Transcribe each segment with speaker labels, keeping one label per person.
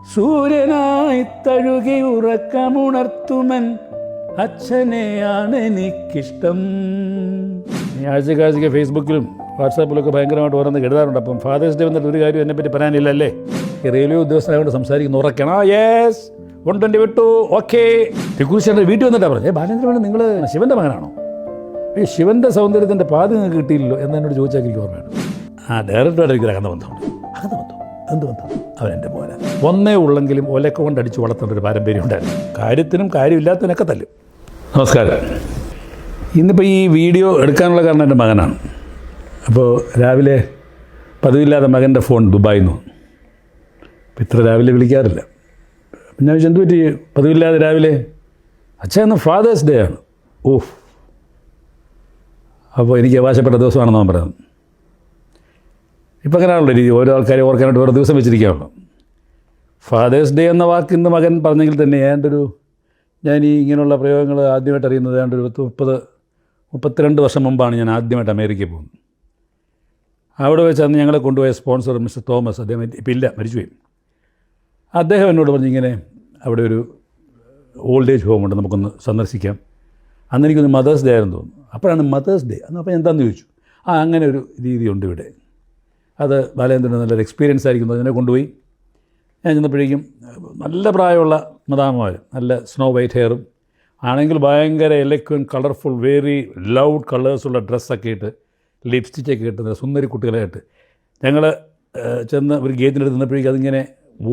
Speaker 1: സൂര്യനായി തഴുകി ഉറക്കമുണർത്തുമൻ അച്ഛനെയാണ് എനിക്കിഷ്ടം. ഈ ആഴ്ചക്കാഴ്ചയ്ക്ക് ഫേസ്ബുക്കിലും വാട്സാപ്പിലൊക്കെ ഭയങ്കരമായിട്ട് ഓരോന്ന് എഴുതാറുണ്ട്. അപ്പം ഫാദേഴ്സ് ഡേ വന്നിട്ട് ഒരു കാര്യം എന്നെപ്പറ്റി പറയാനില്ലല്ലേ? ഈ റെയിൽവേ ഉദ്യോഗസ്ഥനായോണ്ട് സംസാരിക്കുന്നു ഉറക്കണം. യെസ് 120 വിട്ടു, ഓക്കെ. തിക്കുറിശ്ശേൻ്റെ വീട്ടിൽ വന്നിട്ടാണ് പറഞ്ഞത്, ബാലേന്ദ്രൻ നിങ്ങൾ ശിവൻ്റെ മകനാണോ? ഈ ശിവൻ്റെ സൗന്ദര്യത്തിൻ്റെ പാതി നിങ്ങൾക്ക് കിട്ടിയില്ലല്ലോ എന്നോട് ചോദിച്ചാൽ എനിക്ക് ഓർമ്മയാണ്. ഡയറക്ടറായിട്ട് എനിക്ക് അകന്ന ബന്ധമുണ്ട്. അകന്ന ബന്ധം എന്ത് ബന്ധം? അവനെൻ്റെ മോനെ ഒന്നേ ഉള്ളെങ്കിലും ഒലക്ക കൊണ്ട് അടിച്ച് വളർത്തേണ്ട ഒരു പാരമ്പര്യം ഉണ്ടായിരുന്നു. കാര്യത്തിനും കാര്യമില്ലാത്തതിനൊക്കെ തല്ലും. നമസ്കാരം. ഇന്നിപ്പോൾ ഈ വീഡിയോ എടുക്കാനുള്ള കാരണം എൻ്റെ മകനാണ്. അപ്പോൾ രാവിലെ പതിവില്ലാതെ മകൻ്റെ ഫോൺ ദുബായിൽ നിന്ന്. അപ്പോൾ ഇത്ര രാവിലെ വിളിക്കാറില്ല. അപ്പം ഞാൻ എന്ത് പറ്റി പതിവില്ലാതെ രാവിലെ? അച്ഛൻ ഇന്ന് ഫാദേഴ്സ് ഡേ ആണ്. ഓഹ്, അപ്പോൾ എനിക്ക് അവകാശപ്പെട്ട ദിവസമാണെന്ന് അവൻ പറയുന്നത്. ഇപ്പം അങ്ങനെയാണല്ലോ രീതി, ഓരോ ആൾക്കാരെ ഓർക്കാനായിട്ട് ഓരോ ദിവസം വെച്ചിരിക്കുകയാണല്ലോ. ഫാദേഴ്സ് ഡേ എന്ന വാക്ക് ഇന്ന് മകൻ പറഞ്ഞെങ്കിൽ തന്നെ ഞാൻ ഈ ഇങ്ങനെയുള്ള പ്രയോഗങ്ങൾ ആദ്യമായിട്ട് അറിയുന്നത് ഒരു 32 വർഷം മുമ്പാണ് ഞാൻ ആദ്യമായിട്ട് അമേരിക്കയിൽ പോകുന്നത്. അവിടെ വെച്ച് അന്ന് ഞങ്ങളെ കൊണ്ടുപോയ സ്പോൺസർ മിസ്റ്റർ തോമസ്, അദ്ദേഹം ഇപ്പം ഇല്ല, മരിച്ചുപോയി. അദ്ദേഹം എന്നോട് പറഞ്ഞു, ഇങ്ങനെ അവിടെ ഒരു ഓൾഡ് ഏജ് ഹോമുണ്ട്, നമുക്കൊന്ന് സന്ദർശിക്കാം. അന്ന് എനിക്കൊന്ന് മദേഴ്സ് ഡേ ആയിരുന്നു തോന്നുന്നു. അപ്പോഴാണ് മദേഴ്സ് ഡേ. അപ്പോൾ എന്താണെന്ന് ചോദിച്ചു. അങ്ങനെ ഒരു രീതിയുണ്ട് ഇവിടെ. അത് ബാലേന്ദ്രന് നല്ലൊരു എക്സ്പീരിയൻസ് ആയിരിക്കും. അതിനെ കൊണ്ടുപോയി. ഞാൻ ചെന്നപ്പോഴേക്കും നല്ല പ്രായമുള്ള മദാമ്മമാർ, നല്ല സ്നോ വൈറ്റ് ഹെയറും ആണെങ്കിൽ ഭയങ്കര എലക്വൻ കളർഫുൾ വെരി ലൗഡ് കളേഴ്സുള്ള ഡ്രസ്സൊക്കെ ഇട്ട് ലിപ്സ്റ്റിക്കൊക്കെ ഇട്ട് സുന്ദരി കുട്ടികളായിട്ട് ഞങ്ങൾ ചെന്ന് ഒരു ഗേറ്റിനടുത്ത് നിന്നപ്പോഴേക്കും അതിങ്ങനെ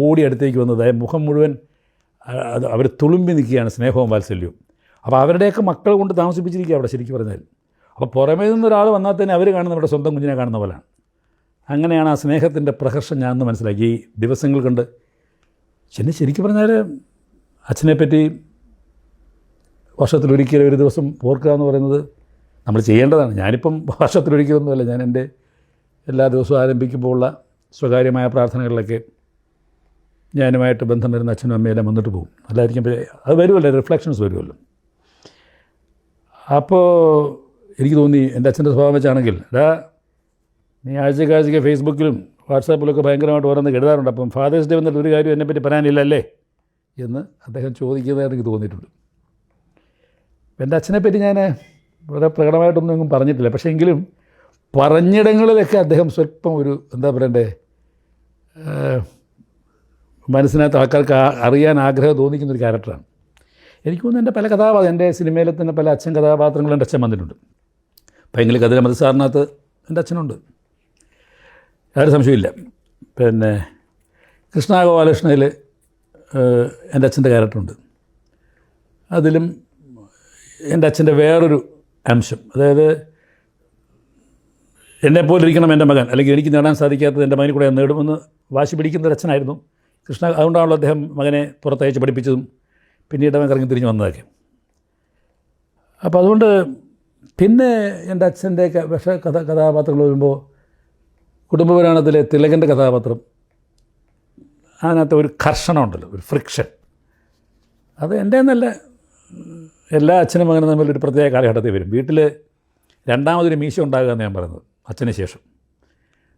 Speaker 1: ഓടി അടുത്തേക്ക് വന്നത് മുഖം മുഴുവൻ അവർ തുളുമ്പി നിൽക്കുകയാണ് സ്നേഹവും വാത്സല്യവും. അപ്പോൾ അവരുടെയൊക്കെ മക്കൾ കൊണ്ട് താമസിപ്പിച്ചിരിക്കുക അവിടെ ശരിക്കും പറഞ്ഞാൽ. അപ്പോൾ പുറമേ നിന്നൊരാൾ വന്നാൽ തന്നെ അവർ കാണുന്ന നമ്മുടെ സ്വന്തം കുഞ്ഞിനെ കാണുന്ന പോലെയാണ്. അങ്ങനെയാണ് ആ സ്നേഹത്തിൻ്റെ പ്രഹർഷം ഞാനെന്ന് മനസ്സിലാക്കി ഈ ദിവസങ്ങൾ കൊണ്ട്. ശരിക്കും പറഞ്ഞാൽ അച്ഛനെപ്പറ്റി വർഷത്തിലൊരിക്കലും ഒരു ദിവസം ഓർക്കുക എന്ന് പറയുന്നത് നമ്മൾ ചെയ്യേണ്ടതാണ്. ഞാനിപ്പം വർഷത്തിലൊരിക്കലൊന്നുമല്ല, ഞാൻ എൻ്റെ എല്ലാ ദിവസവും ആരംഭിക്കുമ്പോൾ ഉള്ള സ്വകാര്യമായ പ്രാർത്ഥനകളിലൊക്കെ ഞാനുമായിട്ട് ബന്ധം വരുന്ന അച്ഛനും അമ്മയെല്ലാം വന്നിട്ട് പോകും. അല്ലായിരിക്കും അത് വരുമല്ലോ, റിഫ്ലക്ഷൻസ് വരുമല്ലോ. അപ്പോൾ എനിക്ക് തോന്നി എൻ്റെ അച്ഛൻ്റെ സ്വഭാവം വെച്ചാണെങ്കിൽ, നീ ആഴ്ചക്കാഴ്ചയ്ക്ക് ഫേസ്ബുക്കിലും വാട്സാപ്പിലൊക്കെ ഭയങ്കരമായിട്ട് ഓരോന്ന് എഴുതാറുണ്ട്. അപ്പം ഫാദേഴ്സ് ഡേ വന്നിട്ട് ഒരു കാര്യം എന്നെപ്പറ്റി പറയാനില്ലല്ലേ എന്ന് അദ്ദേഹം ചോദിക്കുന്നതായിട്ട് എനിക്ക് തോന്നിയിട്ടുണ്ട്. എൻ്റെ അച്ഛനെപ്പറ്റി ഞാൻ വളരെ പ്രകടമായിട്ടൊന്നും എങ്ങും പറഞ്ഞിട്ടില്ല. പക്ഷേ എങ്കിലും പറഞ്ഞിടങ്ങളിലൊക്കെ അദ്ദേഹം സ്വല്പം ഒരു എന്താ പറയണ്ടേ, മനസ്സിനകത്ത് ആൾക്കാർക്ക് അറിയാൻ ആഗ്രഹം തോന്നിക്കുന്നൊരു ക്യാരക്ടറാണ്. എനിക്ക് തോന്നുന്നു എൻ്റെ പല കഥാപാത്രം, എൻ്റെ സിനിമയിലെ തന്നെ പല അച്ഛൻ കഥാപാത്രങ്ങളും എൻ്റെ അച്ഛൻ വന്നിട്ടുണ്ട്. പൈങ്കിളി കതിരമതി സാറിനകത്ത് എൻ്റെ അച്ഛനുണ്ട്, യാതൊരു സംശയമില്ല. പിന്നെ കൃഷ്ണഗോപാലകൃഷ്ണയിൽ എൻ്റെ അച്ഛൻ്റെ ക്യാരക്ടറുണ്ട്. അതിലും എൻ്റെ അച്ഛൻ്റെ വേറൊരു അംശം, അതായത് എന്നെപ്പോലെ ഇരിക്കണം എൻ്റെ മകൻ, അല്ലെങ്കിൽ എനിക്ക് നേടാൻ സാധിക്കാത്തത് എൻ്റെ മകനിൽ കൂടെ ഞാൻ നേടുമെന്ന് വാശി പിടിക്കുന്നൊരു അച്ഛനായിരുന്നു കൃഷ്ണ. അതുകൊണ്ടാണല്ലോ അദ്ദേഹം മകനെ പുറത്തയച്ച് പഠിപ്പിച്ചതും പിന്നീട് അവൻ കറങ്ങി തിരിഞ്ഞ് വന്നതൊക്കെ. അപ്പോൾ അതുകൊണ്ട് പിന്നെ എൻ്റെ അച്ഛൻ്റെ കഥാപാത്രങ്ങൾ വരുമ്പോൾ കുടുംബപുരാണത്തിലെ തിലകൻ്റെ കഥാപാത്രം, അതിനകത്ത് ഒരു ഘർഷണമുണ്ടല്ലോ, ഒരു ഫ്രിക്ഷൻ. അത് എൻ്റെ എന്നല്ല, എല്ലാ അച്ഛനും മകനും തമ്മിൽ ഒരു പ്രത്യേക കാലഘട്ടത്തിൽ വരും. വീട്ടിൽ രണ്ടാമതൊരു മീശ ഉണ്ടാകുക എന്ന് ഞാൻ പറയുന്നത് അച്ഛന് ശേഷം.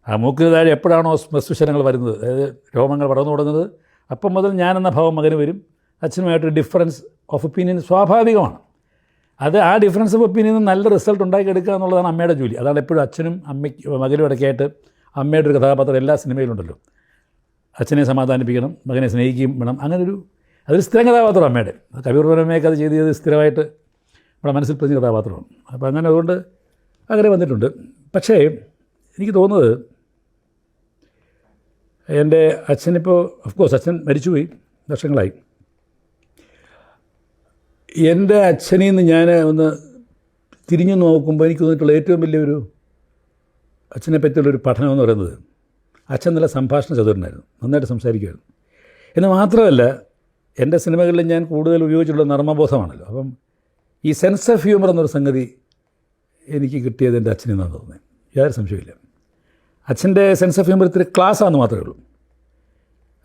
Speaker 1: ആ മൂക്കിന് താഴെ എപ്പോഴാണോ സ്മസ്വിശനങ്ങൾ വരുന്നത്, അതായത് രോമങ്ങൾ വളർന്നു തുടങ്ങുന്നത്, അപ്പം മുതൽ ഞാനെന്ന ഭാവം മകന് വരും. അച്ഛനുമായിട്ടൊരു ഡിഫറൻസ് ഓഫ് ഒപ്പീനിയൻ സ്വാഭാവികമാണ്. ആ ഡിഫറൻസ് ഓഫ് ഒപ്പീനിയൻ നല്ല റിസൾട്ട് ഉണ്ടാക്കിയെടുക്കുക എന്നുള്ളതാണ് അമ്മയുടെ ജോലി. അതാണ് എപ്പോഴും അച്ഛനും മകനും ഇടയ്ക്കായിട്ട് അമ്മയുടെ ഒരു കഥാപാത്രം എല്ലാ സിനിമയിലുണ്ടല്ലോ. അച്ഛനെ സമാധാനിപ്പിക്കണം, മകനെ സ്നേഹിക്കുകയും വേണം. അതൊരു സ്ഥിരം കഥാപാത്രം അമ്മയുടെ. കവിയൂർവനമ്മയൊക്കെ അത് ചെയ്ത് സ്ഥിരമായിട്ട് നമ്മുടെ മനസ്സിൽ പതിഞ്ഞ കഥാപാത്രമാണ്. അപ്പോൾ അതുകൊണ്ട് അങ്ങനെ വന്നിട്ടുണ്ട്. പക്ഷേ എനിക്ക് തോന്നുന്നത് എൻ്റെ അച്ഛനിപ്പോൾ ഓഫ്കോഴ്സ് അച്ഛൻ മരിച്ചുപോയി, വർഷങ്ങളായി. എൻ്റെ അച്ഛനിൽ നിന്ന് ഞാൻ ഒന്ന് തിരിഞ്ഞു നോക്കുമ്പോൾ എനിക്ക് തോന്നിയിട്ടുള്ള ഏറ്റവും വലിയൊരു അച്ഛനെ പറ്റിയുള്ളൊരു പഠനം എന്ന് പറയുന്നത്, അച്ഛൻ നല്ല സംഭാഷണ ചതുരനായിരുന്നു, നന്നായിട്ട് സംസാരിക്കുമായിരുന്നു. എന്ന് മാത്രമല്ല എൻ്റെ സിനിമകളിൽ ഞാൻ കൂടുതൽ ഉപയോഗിച്ചിട്ടുള്ള നർമ്മബോധമാണല്ലോ. അപ്പം ഈ സെൻസ് ഓഫ് ഹ്യൂമർ എന്നൊരു സംഗതി എനിക്ക് കിട്ടിയത് എൻ്റെ അച്ഛനിൽ നിന്നാണ് തോന്നുന്നത്, യാതൊരു സംശയമില്ല. അച്ഛൻ്റെ സെൻസ് ഓഫ് ഹ്യൂമർ ഇത്തിരി ക്ലാസ്സാണെന്ന് മാത്രമേ ഉള്ളൂ.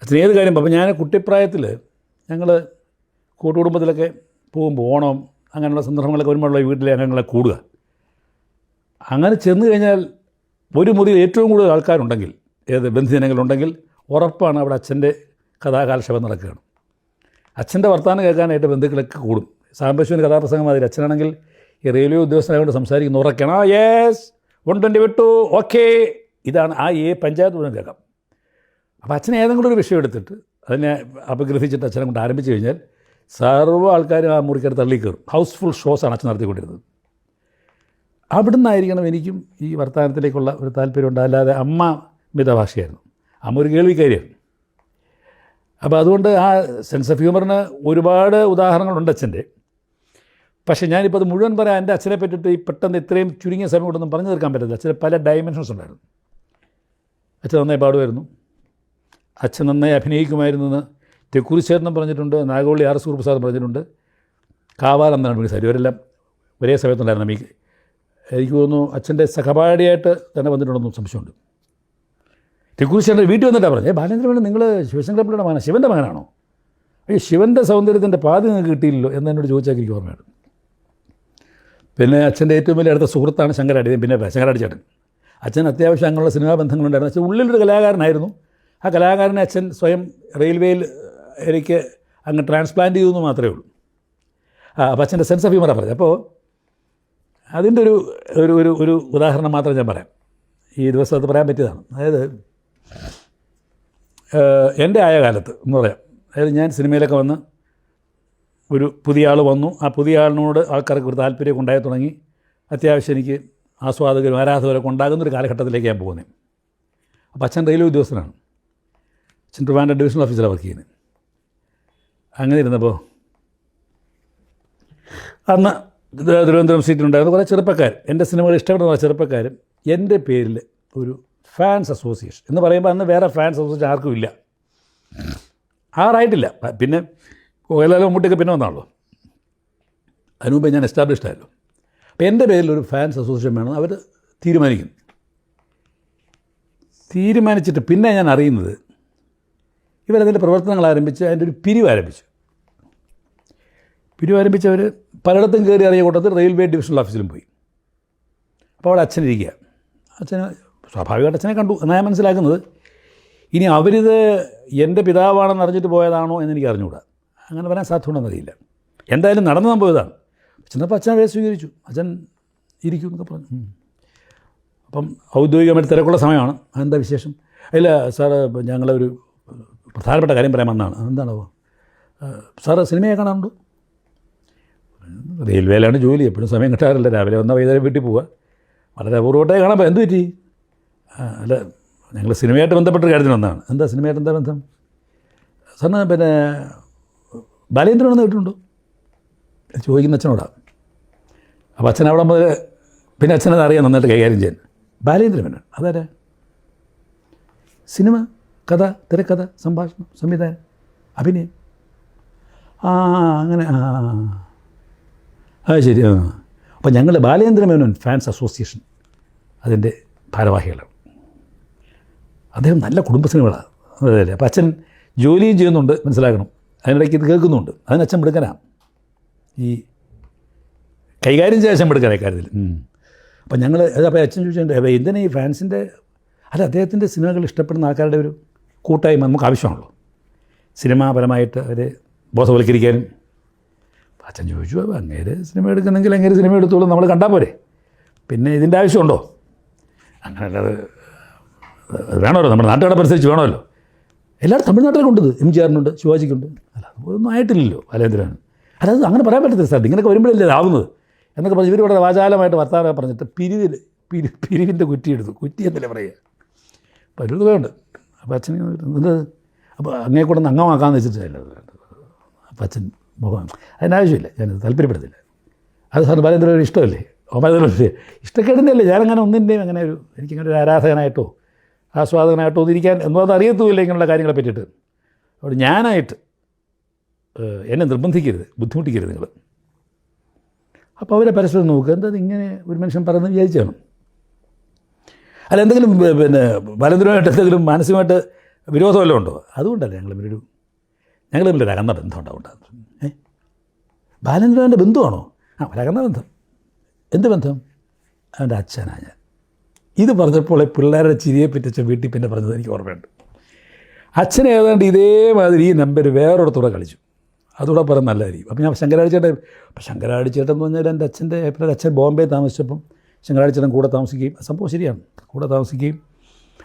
Speaker 1: അച്ഛൻ ഏത് കാര്യം, അപ്പോൾ ഞാൻ കുട്ടിപ്രായത്തിൽ ഞങ്ങൾ കൂട്ടുകുടുംബത്തിലൊക്കെ പോകുമ്പോൾ ഓണം അങ്ങനെയുള്ള സന്ദർഭങ്ങളൊക്കെ വരുമ്പോഴുള്ള വീട്ടിലെ അംഗങ്ങളെ കൂടുക. അങ്ങനെ ചെന്ന് കഴിഞ്ഞാൽ ഒരു മുറിയിൽ ഏറ്റവും കൂടുതൽ ആൾക്കാരുണ്ടെങ്കിൽ, ഏത് ബന്ധുജനങ്ങളുണ്ടെങ്കിൽ ഉറപ്പാണ് അവിടെ അച്ഛൻ്റെ കഥാകാലക്ഷേപം നടക്കുകയാണ്. അച്ഛൻ്റെ വർത്തമാനം കേൾക്കാനായിട്ട് ബന്ധുക്കളൊക്കെ കൂടും. സാംബശിവന് കഥാപ്രസംഗം മാതിരി അച്ഛനാണെങ്കിൽ ഈ റെയിൽവേ ഉദ്യോഗസ്ഥനായതുകൊണ്ട് സംസാരിക്കുന്ന ഉറക്കണം, ആ യെസ് 120 വിട്ടു ഓക്കെ, ഇതാണ് ആ പഞ്ചായത്ത് മുഴുവൻ കേൾക്കാം. അപ്പോൾ അച്ഛൻ ഏതെങ്കിലും ഒരു വിഷയം എടുത്തിട്ട് അതിനെ അപഗ്രഥിച്ചിട്ട് അച്ഛനെ കൊണ്ട് ആരംഭിച്ചു കഴിഞ്ഞാൽ സർവ്വ ആൾക്കാരും ആ മുറിക്കകത്ത് തള്ളി കയറും. ഹൗസ്ഫുൾ ഷോസാണ് അച്ഛൻ നടത്തിക്കൊണ്ടിരുന്നത്. അവിടെ നിന്നായിരിക്കണം എനിക്കും ഈ വർത്തമാനത്തിലേക്കുള്ള ഒരു താല്പര്യമുണ്ട്. അല്ലാതെ അമ്മ മിതഭാഷയായിരുന്നു, അമ്മ ഒരു കേൾവിക്കാരിയാണ്. അപ്പോൾ അതുകൊണ്ട് ആ സെൻസ് ഓഫ് ഹ്യൂമറിന് ഒരുപാട് ഉദാഹരണങ്ങളുണ്ട് അച്ഛൻ്റെ. പക്ഷേ ഞാനിപ്പോൾ അത് മുഴുവൻ പറയാം, എൻ്റെ അച്ഛനെ പറ്റിയിട്ട് ഈ പെട്ടെന്ന് ഇത്രയും ചുരുങ്ങിയ സമയം കൊണ്ടൊന്നും പറഞ്ഞു തീർക്കാൻ പറ്റില്ല. അച്ഛന് പല ഡയമെൻഷൻസ് ഉണ്ടായിരുന്നു. അച്ഛൻ നന്നായി പാടുമായിരുന്നു, അച്ഛൻ നന്നായി അഭിനയിക്കുമായിരുന്നു എന്ന് തെക്കുറിച്ചേട്ടനും പറഞ്ഞിട്ടുണ്ട്, നാഗവള്ളി ആർ എസ് കുറുപ്രസാദ് പറഞ്ഞിട്ടുണ്ട്, കാവാലെന്നാണ് വിളിച്ചത്. ഇവരെല്ലാം ഒരേ സമയത്തുണ്ടായിരുന്നു. എനിക്ക് തോന്നുന്നു അച്ഛൻ്റെ സഹപാഠിയായിട്ട് തന്നെ വന്നിട്ടുണ്ടെന്നും സംശയമുണ്ട്. തെക്കുറിച്ചേട്ടൻ്റെ വീട്ടിൽ വന്നിട്ടാണ് പറഞ്ഞത്, ബാലേന്ദ്രൻ നിങ്ങൾ ശിവശങ്കരപ്പിള്ളയുടെ മകനാണ്, ശിവൻ്റെ മകനാണോ? അയ്യോ, ശിവൻ്റെ സൗന്ദര്യത്തിൻ്റെ പാതി നിങ്ങൾക്ക് കിട്ടിയില്ലല്ലോ എന്നോട് ചോദിച്ചാൽ എനിക്ക് ഓർമ്മയാണ്. പിന്നെ അച്ഛൻ്റെ ഏറ്റവും വലിയ അടുത്ത സുഹൃത്താണ് ശങ്കരാടി, പിന്നെ ശങ്കരാടി ചേട്ടൻ. അച്ഛൻ അത്യാവശ്യം അങ്ങനെയുള്ള സിനിമാ ബന്ധങ്ങളുണ്ടായിരുന്നു. അച്ഛൻ ഉള്ളിലൊരു കലാകാരനായിരുന്നു. ആ കലാകാരനെ അച്ഛൻ സ്വയം റെയിൽവേയിൽ എനിക്ക് അങ്ങ് ട്രാൻസ്പ്ലാന്റ് ചെയ്തു എന്ന് മാത്രമേ ഉള്ളൂ. അപ്പോൾ അച്ഛൻ്റെ സെൻസ് ഓഫ് ഹ്യൂമറാണ് പറഞ്ഞത്. അപ്പോൾ അതിൻ്റെ ഒരു ഉദാഹരണം മാത്രം ഞാൻ പറയാം. ഈ ദിവസം അത് പറയാൻ പറ്റിയതാണ്. അതായത് എൻ്റെ ആയ കാലത്ത് എന്ന് പറയാം, അതായത് ഞാൻ സിനിമയിലൊക്കെ വന്ന് ഒരു പുതിയ ആൾ വന്നു, ആ പുതിയ ആളിനോട് ആൾക്കാർക്ക് ഒരു താല്പര്യമൊക്കെ ഉണ്ടായി തുടങ്ങി. അത്യാവശ്യം എനിക്ക് ആസ്വാദകരും ആരാധകരൊക്കെ ഉണ്ടാകുന്നൊരു കാലഘട്ടത്തിലേക്ക് ഞാൻ പോകുന്നത്. അപ്പോൾ അച്ഛൻ റെയിൽവേ ഉദ്യോഗസ്ഥനാണ്. അച്ഛൻ ട്രിവാൻഡ്രം ഡിവിഷണൽ ഓഫീസിലാണ് വർക്ക് ചെയ്യുന്നത്. അങ്ങനെ ഇരുന്നപ്പോൾ അന്ന് തിരുവനന്തപുരം സീറ്റിലുണ്ടായിരുന്ന കുറേ ചെറുപ്പക്കാർ, എൻ്റെ സിനിമകൾ ഇഷ്ടപ്പെടുന്ന ചെറുപ്പക്കാരും എൻ്റെ പേരിൽ ഒരു ഫാൻസ് അസോസിയേഷൻ എന്ന് പറയുമ്പോൾ അന്ന് വേറെ ഫാൻസ് അസോസിയേഷൻ ആർക്കും ഇല്ല, ആറായിട്ടില്ല. പിന്നെ മോഹൻലാൽ മമ്മൂട്ടിയൊക്കെ പിന്നെ വന്നാണല്ലോ, അതിന് മുമ്പേ ഞാൻ എസ്റ്റാബ്ലിഷ്ഡ് ആയല്ലോ. അപ്പോൾ എൻ്റെ പേരിലൊരു ഫാൻസ് അസോസിയേഷൻ വേണമെന്ന് അവർ തീരുമാനിച്ചിട്ട് പിന്നെ ഞാൻ അറിയുന്നത് ഇവരതിൻ്റെ പ്രവർത്തനങ്ങൾ ആരംഭിച്ച് അതിൻ്റെ ഒരു പിരിവാരംഭിച്ചവർ പലയിടത്തും കയറി അറിയ കൂട്ടത്തിൽ റെയിൽവേ ഡിവിഷണൽ ഓഫീസിലും പോയി. അപ്പോൾ അവിടെ അച്ഛനിരിക്കുക. അച്ഛന് സ്വാഭാവികമായിട്ട് അച്ഛനെ കണ്ടു എന്നാണ് ഞാൻ മനസ്സിലാക്കുന്നത്. ഇനി അവരിത് എൻ്റെ പിതാവാണെന്ന് അറിഞ്ഞിട്ട് പോയതാണോ എന്നെനിക്ക് അറിഞ്ഞുകൂടാ, അങ്ങനെ പറയാൻ സാധ്യതയുണ്ടെന്നറിയില്ല. എന്തായാലും നടന്നു പോയതാണ്. ചെന്നപ്പോൾ അച്ഛൻ അവരെ സ്വീകരിച്ചു. അച്ഛൻ ഇരിക്കും എന്നൊക്കെ പറഞ്ഞു. അപ്പം ഔദ്യോഗികമായിട്ട് തിരക്കുള്ള സമയമാണ്. അതെന്താ വിശേഷം? ഇല്ല സാറ് ഞങ്ങളൊരു പ്രധാനപ്പെട്ട കാര്യം പറയാൻ വന്നതാണ്. എന്താണോ സാറ് സിനിമയെ കാണാറുണ്ടോ? റെയിൽവേയിലാണ് ജോലി, എപ്പോഴും സമയം കിട്ടാറില്ല. രാവിലെ വന്നാൽ വൈകുന്നേരം വീട്ടിൽ പോവുക, വളരെ അപൂർവമായിട്ടേ കാണാൻ. എന്ത് പറ്റി? അല്ല, ഞങ്ങൾ സിനിമയായിട്ട് ബന്ധപ്പെട്ടൊരു കാര്യത്തിന് വന്നതാണ്. എന്താ സിനിമയായിട്ട് എന്താ ബന്ധം? സാറിന് പിന്നെ ബാലേന്ദ്രനാണെന്ന് കേട്ടിട്ടുണ്ടോ? ചോദിക്കുന്ന അച്ഛനോടാണ്. അപ്പോൾ അച്ഛൻ അവിടെ മുതൽ പിന്നെ അച്ഛനത് അറിയാൻ നന്നായിട്ട് കൈകാര്യം ചെയ്യാൻ. ബാലേന്ദ്രൻ അതാരാ? സിനിമ, കഥ, തിരക്കഥ, സംഭാഷണം, സംവിധാനം, അഭിനയം. അങ്ങനെ ശരി. അപ്പോൾ ഞങ്ങൾ ബാലേന്ദ്ര മേനോൻ ഫാൻസ് അസോസിയേഷൻ അതിൻ്റെ ഭാരവാഹികളാണ്. അദ്ദേഹം നല്ല കുടുംബ സിനിമകളാണ്. അതെ. അപ്പോൾ അച്ഛൻ ജോലിയും ചെയ്യുന്നുണ്ട്, മനസ്സിലാക്കണം. അതിനിടയ്ക്ക് ഇത് കേൾക്കുന്നുണ്ട്. അതിന് അച്ഛൻ മിടുക്കനാണ്. ഈ കൈകാര്യം ചെയ്യാൻ അച്ഛൻ മിടുക്കനായി കാര്യത്തിൽ. അപ്പം ഞങ്ങൾ അപ്പോൾ അച്ഛൻ ചോദിച്ചിട്ടുണ്ട്, എന്തിനാ ഈ ഫാൻസിൻ്റെ അദ്ദേഹത്തിൻ്റെ സിനിമകൾ ഇഷ്ടപ്പെടുന്ന ആൾക്കാരുടെ ഒരു കൂട്ടായ്മ നമുക്ക് ആവശ്യമാണല്ലോ, സിനിമാപരമായിട്ട് അവരെ ബോധവൽക്കരിക്കാനും. അച്ഛൻ ചോദിച്ചു, അങ്ങേര് സിനിമ എടുക്കുന്നെങ്കിൽ അങ്ങേര് സിനിമ എടുത്തോളും, നമ്മൾ കണ്ടാൽ പോരെ, പിന്നെ ഇതിൻ്റെ ആവശ്യമുണ്ടോ? അങ്ങനെ അല്ലാതെ വേണമല്ലോ, നമ്മുടെ നാട്ടുകടപ്പനുസരിച്ച് വേണമല്ലോ. എല്ലാവരും തമിഴ്നാട്ടിലൊക്കെ ഉണ്ട്, MGR-നുണ്ട്, ശിവാജിക്കുണ്ട്. അല്ല അതൊന്നും ആയിട്ടില്ലല്ലോ ബാലേന്ദ്രൻ. അല്ലാതെ അങ്ങനെ പറയാൻ പറ്റത്തില്ല സാർ, ഇങ്ങനെയൊക്കെ വരുമ്പോഴല്ലേ ആവുന്നത് എന്നൊക്കെ പറഞ്ഞ് ഇവർ ഇവിടെ വാചാലമായിട്ട് വർത്തമാനം പറഞ്ഞിട്ട് പിരിവിൻ്റെ കുറ്റിയെടുത്തു. കുറ്റിയെന്നല്ലേ പറയുക, പരിധുണ്ട്. അപ്പോൾ അച്ഛൻ ഇത് അപ്പോൾ അങ്ങേ കൂടെ ഒന്ന് അംഗമാക്കാമെന്ന് വെച്ചിട്ടില്ല. അപ്പം അച്ഛൻ മുഖം അതിനാവശ്യമില്ല, ഞാനത് താല്പര്യപ്പെടുന്നില്ല. അത് സാറിന് ബാലേന്ദ്രൻ ഒരു ഇഷ്ടമല്ലേ? ബാലേന്ദ്രൻ ഇഷ്ടക്കേടിൻ്റെ അല്ലേ, ഞാനങ്ങനെ ഒന്നിൻ്റെയും അങ്ങനെ എനിക്കങ്ങനെ ഒരു ആരാധകനായിട്ടോ ആസ്വാദകനായിട്ടോ ഒന്നിരിക്കാൻ എന്നൊന്നും അറിയത്തുമില്ല ഇങ്ങനെയുള്ള കാര്യങ്ങളെ പറ്റിയിട്ട്. അവിടെ ഞാനായിട്ട് എന്നെ നിർബന്ധിക്കരുത്, ബുദ്ധിമുട്ടിക്കരുത് നിങ്ങൾ. അപ്പോൾ അവരെ പരസ്പരം നോക്കുക, എന്താ ഇങ്ങനെ ഒരു മനുഷ്യൻ പറയുന്നത് വിചാരിച്ചാണ്. അല്ല എന്തെങ്കിലും പിന്നെ ബാലേന്ദ്രനുമായിട്ട് എന്തെങ്കിലും മാനസികമായിട്ട് വിരോധം വല്ലതും ഉണ്ടോ? അതുകൊണ്ടല്ല ഞങ്ങൾ തമ്മിലൊരു അകന്ന ബന്ധം ഉണ്ടാവുണ്ടാകും. ബാലേന്ദ്രൻ്റെ ബന്ധുവാണോ? ഒരകന്ന ബന്ധം. എന്ത് ബന്ധം? അവൻ്റെ അച്ഛനാണ് ഞാൻ. ഇത് പറഞ്ഞപ്പോൾ പിള്ളേരുടെ ചിരിയെ പറ്റിച്ച വീട്ടിൽ പിന്നെ പറഞ്ഞത് എനിക്ക് ഓർമ്മയുണ്ട്. അച്ഛൻ ഏതാണ്ട് ഇതേമാതിരി ഈ നമ്പർ വേറൊരിടത്തൂടെ കളിച്ചു. അതുകൂടെ പറഞ്ഞ് നല്ലതായിരിക്കും. അപ്പോൾ ഞാൻ ശങ്കരാടിച്ചേട്ടൻ, അപ്പോൾ ശങ്കരാടിച്ചേട്ടൻ എന്ന് പറഞ്ഞാൽ എൻ്റെ അച്ഛൻ്റെ എപ്പോഴും അച്ഛൻ ബോംബെ താമസിച്ചപ്പം ശങ്കരാടിച്ചേട്ടൻ കൂടെ താമസിക്കുകയും, സംഭവം ശരിയാണ്, കൂടെ താമസിക്കുകയും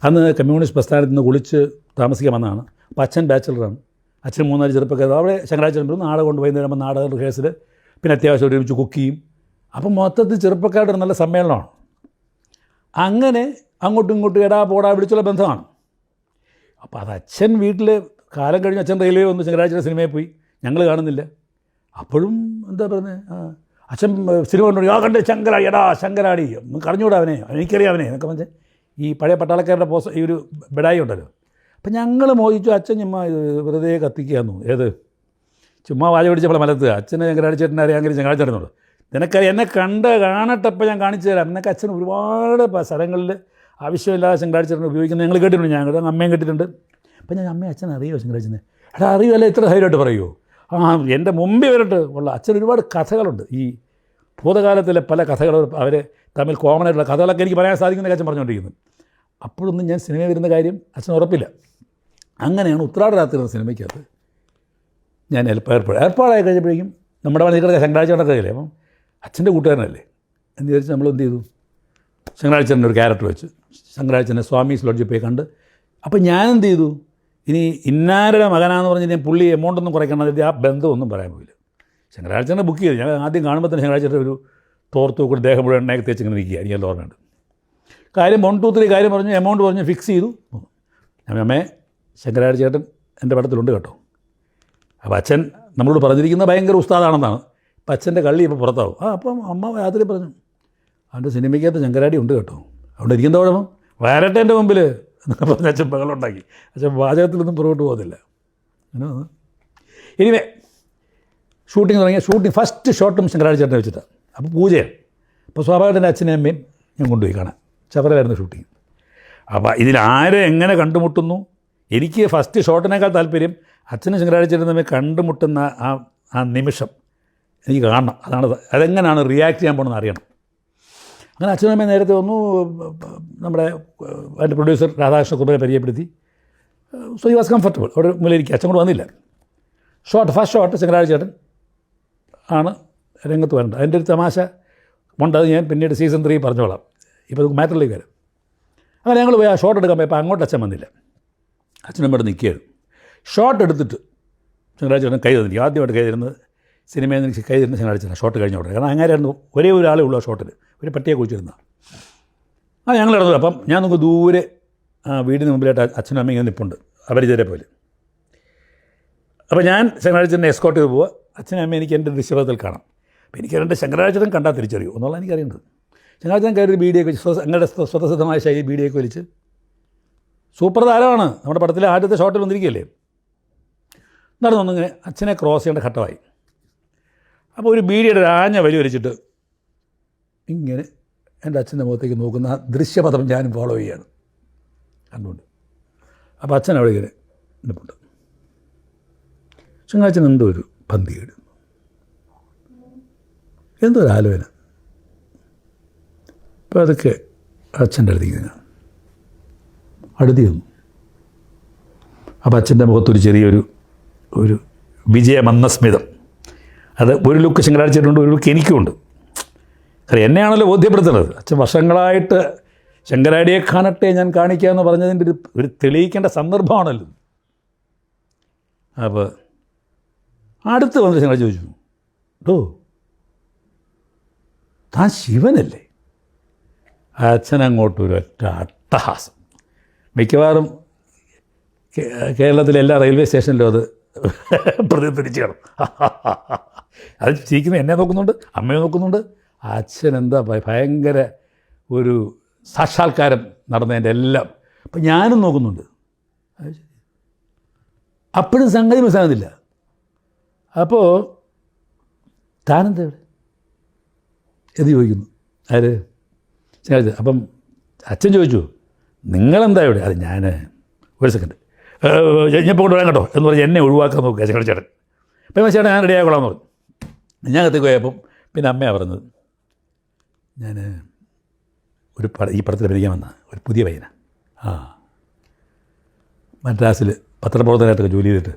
Speaker 1: അന്ന് കമ്മ്യൂണിസ്റ്റ് പ്രസ്ഥാനത്തിൽ നിന്ന് കുളിച്ച് താമസിക്കാൻ വന്നതാണ്. അപ്പോൾ അച്ഛൻ ബാച്ചിലറാണ്. അച്ഛൻ 3-4 ചെറുപ്പക്കാർ അവിടെ ശങ്കരാചാര്യൻ നാടകം കൊണ്ട് വൈകുന്നേരം നാടക റിഹേഴ്സൽ, പിന്നെ അത്യാവശ്യം ഒരുമിച്ച് കുക്ക് ചെയ്യും. അപ്പം മൊത്തത്തിൽ ചെറുപ്പക്കാരുടെ നല്ല സമ്മേളനമാണ്. അങ്ങനെ അങ്ങോട്ടും ഇങ്ങോട്ടും എടാ പോടാ വിളിച്ചുള്ള ബന്ധമാണ്. അപ്പോൾ അത് അച്ഛൻ വീട്ടിൽ കാലം കഴിഞ്ഞ് അച്ഛൻ റെയിൽവേ വന്നു, ശങ്കരാചാര്യ സിനിമയിൽ പോയി, ഞങ്ങൾ കാണുന്നില്ല. അപ്പോഴും എന്താ പറയുന്നത്, അച്ഛൻ സിനിമ കണ്ടു, കണ്ട് ശങ്കരാടി, എടാ ശങ്കരാടി, കറഞ്ഞൂടാ അവനെ, എനിക്കറിയാം അവനെ എന്നൊക്കെ പറഞ്ഞാൽ ഈ പഴയ പട്ടാളക്കാരുടെ ഈ ഒരു ബെഡായി ഉണ്ടല്ലോ. അപ്പം ഞങ്ങൾ മോഹിച്ചു അച്ഛൻ ചുമ്മാ ഇത് വെറുതെ കത്തിക്കുകയെന്നു. ഏത് ചുമ്മാ വാച പിടിച്ചപ്പോൾ മലത്തുക. അച്ഛനെ ശങ്കരാടിച്ചേട്ടനെ അറിയാമെങ്കിൽ ശങ്കരാടിച്ചേട്ടനുള്ളൂ. നിനക്കറിയാം, എന്നെ കാണട്ടപ്പോൾ ഞാൻ കാണിച്ചു തരാം എന്നൊക്കെ അച്ഛൻ ഒരുപാട് സ്ഥലങ്ങളിൽ ആവശ്യമില്ലാതെ ശങ്കരാടിച്ചേട്ടനെ ഉപയോഗിക്കുന്നത് ഞങ്ങൾ കേട്ടിട്ടുണ്ട്. ഞങ്ങൾ അമ്മയും കേട്ടിട്ടുണ്ട്. അപ്പം ഞാൻ അമ്മയും അച്ഛൻ അറിയുമോ ശങ്കരാടിച്ചനെ? എടാ അറിയുമല്ല, ഇത്ര ധൈര്യമായിട്ട് പറയുമോ? എൻ്റെ മുമ്പേ വരട്ട് ഉള്ള അച്ഛൻ ഒരുപാട് കഥകളുണ്ട്. ഈ ഭൂതകാലത്തിലെ പല കഥകൾ അവർ തമ്മിൽ കോമൺ ആയിട്ടുള്ള കഥകളൊക്കെ എനിക്ക് പറയാൻ സാധിക്കുന്ന അച്ഛൻ പറഞ്ഞുകൊണ്ടിരിക്കുന്നത്. അപ്പോഴൊന്നും ഞാൻ സിനിമ വരുന്ന കാര്യം അച്ഛൻ ഉറപ്പില്ല. അങ്ങനെയാണ് ഉത്രാട രാത്രി എന്ന സിനിമയ്ക്കകത്ത് ഞാൻ ഏർപ്പാടായി കഴിഞ്ഞപ്പോഴേക്കും നമ്മുടെ മനസ്സിൽ കിടക്കുക ശങ്കരാചാര്യൻ്റെ കയ്യിലെ. അപ്പം അച്ഛൻ്റെ കൂട്ടുകാരനല്ലേ എന്ന് വിചാരിച്ച് നമ്മൾ എന്ത് ചെയ്തു, ശങ്കരാചാര്യൻ്റെ ഒരു ക്യാരക്ടർ വെച്ച് ശങ്കരാചാര്യനെ സ്വാമീസ് ലോഡ്ജിൽ പോയി കണ്ട്. അപ്പം ഞാൻ എന്ത് ചെയ്തു, ഇനി ഇന്നാരുടെ മകനാന്ന് പറഞ്ഞ് ഞാൻ പുള്ളി എമൗണ്ടൊന്നും കുറയ്ക്കണം, അതിൻ്റെ ആ ബന്ധമൊന്നും പറയാൻ പോയില്ല. ശങ്കരാചാര്യനെ ബുക്ക് ചെയ്തു. ഞാൻ ആദ്യം കാണുമ്പോൾ തന്നെ ശങ്കരാചാര്യ ഒരു തോർത്ത് കൂടി ദേഹം മുഴുവൻ എണ്ണയൊക്കെ തേച്ച് ഇങ്ങനെ നിൽക്കുക. എനിക്കല്ല ഓർമ്മയുണ്ട്. കാര്യം 1, 2, 3 കാര്യം പറഞ്ഞു, എമൗണ്ട് പറഞ്ഞ് ഫിക്സ് ചെയ്തു. ഞാൻ അമ്മേ ശങ്കരാചാര്യൻ എൻ്റെ പടത്തിലുണ്ട് കേട്ടോ. അപ്പോൾ അച്ഛൻ നമ്മളോട് പറഞ്ഞിരിക്കുന്ന ഭയങ്കര ഉസ്താദാണെന്നാണ്. അപ്പം അച്ഛൻ്റെ കള്ളി ഇപ്പോൾ പുറത്താവും. അപ്പം അമ്മ രാത്രി പറഞ്ഞു, അവൻ്റെ സിനിമയ്ക്കകത്ത് ശങ്കരാടി ഉണ്ട് കേട്ടോ, അവിടെ ഇരിക്കുന്ന കുഴപ്പം വരട്ടെ എൻ്റെ മുമ്പിൽ എന്നൊക്കെ പറഞ്ഞ് അച്ഛൻ ബഹളുണ്ടാക്കി. അച്ഛൻ വാചകത്തിലൊന്നും പുറകോട്ട് പോകുന്നില്ല. അങ്ങനെ എനിവേ ഷൂട്ടിങ് തുടങ്ങിയ ഫസ്റ്റ് ഷോട്ടും ശങ്കരാചാര്യനെ വെച്ചിട്ടാണ്. അപ്പോൾ പൂജയാണ്. അപ്പോൾ സ്വാഭാവികമായിട്ട് എൻ്റെ അച്ഛനെയും അമ്മയും ഞാൻ കൊണ്ടുപോയി കാണാൻ. ശബരിമലയായിരുന്നു ഷൂട്ടിങ്. അപ്പോൾ ഇതിലാരെ എങ്ങനെ കണ്ടുമുട്ടുന്നു, എനിക്ക് ഫസ്റ്റ് ഷോട്ടിനേക്കാൾ താല്പര്യം അച്ഛനും ശങ്കരാചാര്യനും തമ്മിൽ കണ്ടുമുട്ടുന്ന ആ നിമിഷം എനിക്ക് കാണണം. അതെങ്ങനെയാണ് റിയാക്ട് ചെയ്യാൻ പോകണമെന്ന് അറിയണം. അങ്ങനെ അച്ഛനും അമ്മയും നേരത്തെ വന്നു. നമ്മുടെ അതിൻ്റെ പ്രൊഡ്യൂസർ രാധാകൃഷ്ണ കുറുപ്പിനെ പരിചയപ്പെടുത്തി. So he was comfortable. അവിടെ മുന്നിലിരിക്കുക. അച്ഛൻ കൂടെ വന്നില്ല. ഫസ്റ്റ് ഷോട്ട് ശങ്കരാചാര്യൻ ആണ് രംഗത്ത് വരേണ്ടത്. അതിൻ്റെ ഒരു തമാശ ഉണ്ട്, അത് ഞാൻ പിന്നീട് സീസൺ 3 പറഞ്ഞോളാം. ഇപ്പോൾ നമുക്ക് മാറ്ററിലേക്ക് വരാം. അങ്ങനെ ഞങ്ങൾ പോയി ആ ഷോട്ട് എടുക്കാൻ പോയപ്പോൾ അങ്ങോട്ട് അച്ഛൻ വന്നില്ല. അച്ഛനും ഇവിടെ നിൽക്കുകയായിരുന്നു. ഷോട്ട് എടുത്തിട്ട് ശങ്കരാചാര്യൻ കൈ തന്നിരിക്കും. ആദ്യമായിട്ട് കൈ തരുന്നത് സിനിമയിൽ നിന്ന് കൈ തരുന്ന ശങ്കരാചാര്യൻ ഷോട്ട് കഴിഞ്ഞ ഉടനെ. കാരണം അങ്ങനെയായിരുന്നു, ഒരേ ഒരാളേ ഉള്ളൂ ആ ഷോട്ടിൽ, ഒരു പട്ടിയെ കുഴിച്ചിരുന്ന. ഞങ്ങൾ ഇറങ്ങുന്നത്. അപ്പം ഞാൻ നമുക്ക് ദൂരെ വീടിന് മുമ്പിലായിട്ട് അച്ഛനും അമ്മയും ഇങ്ങനെ നിൽപ്പുണ്ട്, അപരിചിതരെ പോലെ. അപ്പോൾ ഞാൻ ശങ്കരാചാര്യനെ എസ്കോട്ട് ചെയ്ത് പോവുക. അച്ഛനും അമ്മയും എനിക്ക് എൻ്റെ ദൃശ്യപഥത്തിൽ കാണാം. അപ്പോൾ എനിക്ക് എൻ്റെ ശങ്കരാചാര്യൻ കണ്ടാൽ തിരിച്ചറിയൂ എന്നുള്ള എനിക്കറിയേണ്ടത്. ശങ്കരാചാര്യൻ കയറി ബീഡിയൊക്കെ വെച്ച് അങ്ങനെ സ്വതസിദ്ധമായ ശൈലി ബീഡിയൊക്കെ വലിച്ച് സൂപ്പർ താരമാണ്. നമ്മുടെ പടത്തിലെ ആദ്യത്തെ ഷോട്ടിൽ വന്നിരിക്കുകയല്ലേ. നടന്നൊന്നിങ്ങനെ അച്ഛനെ ക്രോസ് ചെയ്യേണ്ട ഘട്ടമായി. അപ്പോൾ ഒരു ബീഡിയുടെ ആഞ്ഞ വലി വലിച്ചിട്ട് ഇങ്ങനെ എൻ്റെ അച്ഛൻ്റെ മുഖത്തേക്ക് നോക്കുന്ന ആ ദൃശ്യപഥം ഞാനും ഫോളോ ചെയ്യുകയാണ് കണ്ടുകൊണ്ട്. അപ്പോൾ അച്ഛൻ അവിടെ ഇങ്ങനെ നിൽപ്പുണ്ട്. ശങ്കരാചാര്യൻ എന്തോ ഒരു പന്തികേട്, എന്തോ ഒരു ആലോചന. അപ്പോൾ അതൊക്കെ അച്ഛൻ്റെ അടുത്തേക്ക് അടുത്ത് ചെന്നു. അപ്പോൾ അച്ഛൻ്റെ മുഖത്തൊരു ചെറിയൊരു വിജയമന്ദസ്മിതം. അത് ഒരു ലുക്ക് ശങ്കരാചാര്യനുണ്ട്, ഒരു ലുക്ക് എനിക്കുമുണ്ട്. കാരണം എന്നെയാണല്ലോ ബോധ്യപ്പെടുത്തുന്നത്. അച്ഛൻ വർഷങ്ങളായിട്ട് ശങ്കരാടിയെ കാണട്ടെ ഞാൻ കാണിക്കുക എന്ന് പറഞ്ഞതിൻ്റെ ഒരു തെളിയിക്കേണ്ട സന്ദർഭമാണല്ലോ. അപ്പോൾ അടുത്ത് വന്നിട്ട് ശങ്കരാചാര്യ ചോദിച്ചു, ഓ താൻ ശിവനല്ലേ? അച്ഛനങ്ങോട്ടൊരു ഒറ്റ അട്ടഹാസം. മിക്കവാറും കേരളത്തിലെ എല്ലാ റെയിൽവേ സ്റ്റേഷനിലും അത് പ്രതിധ്വനിച്ച് കാണും. അത് ചിരിക്കുന്നത് എന്നെ നോക്കുന്നുണ്ട്, അമ്മയെ നോക്കുന്നുണ്ട്. അച്ഛൻ എന്താ ഭയങ്കര ഒരു സാക്ഷാത്കാരം നടന്നതിൻ്റെ എല്ലാം. അപ്പം ഞാനും നോക്കുന്നുണ്ട്. അപ്പോഴും സംഗതി മനസ്സിലാകുന്നില്ല. അപ്പോൾ താനെന്താ ഇവിടെ എന്ന് ചോദിക്കുന്നു. ആര്? ശങ്കരാചാര്യ. അപ്പം അച്ഛൻ ചോദിച്ചു, നിങ്ങളെന്താ ഇവിടെ? അത് ഞാൻ ഒരു സെക്കൻഡ് ഞപ്പോൾ കൊണ്ട് വരാൻ കേട്ടോ എന്ന് പറഞ്ഞ് എന്നെ ഒഴിവാക്കാൻ നോക്കുക ശങ്കരാചാര്യൻ. അപ്പം ചേട്ടൻ ഞാൻ റെഡി ആയിക്കോളാമെന്ന് പറഞ്ഞു. ഞാൻ കത്തിക്ക് പോയപ്പം പിന്നെ അമ്മയാണ് പറഞ്ഞത്, ഞാൻ ഈ പടത്തിൽ അഭിനയിക്കാൻ വന്ന ഒരു പുതിയ പയ്യനാണ്. മദ്രാസിൽ പത്രപ്രവർത്തനമായിട്ടൊക്കെ ജോലി ചെയ്തിട്ട്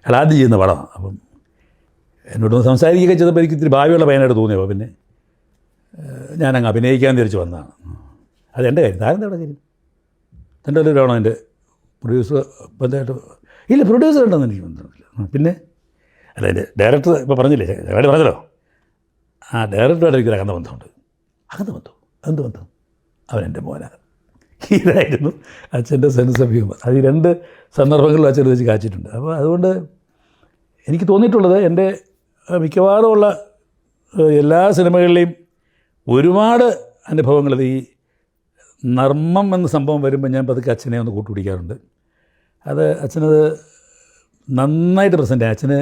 Speaker 1: അയാൾ ആദ്യം ചെയ്യുന്ന പടമാണ്. അപ്പം എന്നോടൊന്ന് സംസാരിക്കുകയൊക്കെ ചെയ്തപ്പോൾ എനിക്ക് ഇത്തിരി ഭാവിയുള്ള പയ്യനായിട്ട് തോന്നിയപ്പോൾ പിന്നെ ഞാനങ്ങ് അഭിനയിക്കാൻ തിരിച്ച് വന്നതാണ്. അതെൻ്റെ കാര്യം. താരെന്താ അവിടെ കാര്യം? തൻ്റെ ഒരു വേണോ എൻ്റെ പ്രൊഡ്യൂസർ ബന്ധമായിട്ട്? ഇല്ല, പ്രൊഡ്യൂസർ ഉണ്ടെന്ന് എനിക്ക് ബന്ധമില്ല. പിന്നെ അല്ല, എൻ്റെ ഡയറക്ടർ ഇപ്പോൾ പറഞ്ഞില്ലേ, ഞങ്ങളുടെ പറഞ്ഞല്ലോ, ആ ഡയറക്ടറുമായിട്ട് എനിക്കൊരു അകന്ന ബന്ധമുണ്ട്. അകന്ന ബന്ധം? എന്ത് ബന്ധം? അവനെൻ്റെ മോനാണ്. ഇതായിരുന്നു അച്ഛൻ്റെ സെൻസ് ഓഫ് ഹ്യൂമർ. അത് ഈ 2 സന്ദർഭങ്ങളിലും അച്ഛൻ വെച്ച് കാച്ചിട്ടുണ്ട്. അപ്പോൾ അതുകൊണ്ട് എനിക്ക് തോന്നിയിട്ടുള്ളത് എൻ്റെ മിക്കവാറുമുള്ള എല്ലാ സിനിമകളിലെയും ഒരുപാട് അനുഭവങ്ങൾ ഈ നർമ്മം എന്ന സംഭവം വരുമ്പോൾ ഞാൻ പതുക്കെ അച്ഛനെ ഒന്ന് കൂട്ടുപിടിക്കാറുണ്ട്. അത് അച്ഛനത് നന്നായിട്ട് പ്രസൻറ്റ് ആയി. അച്ഛന്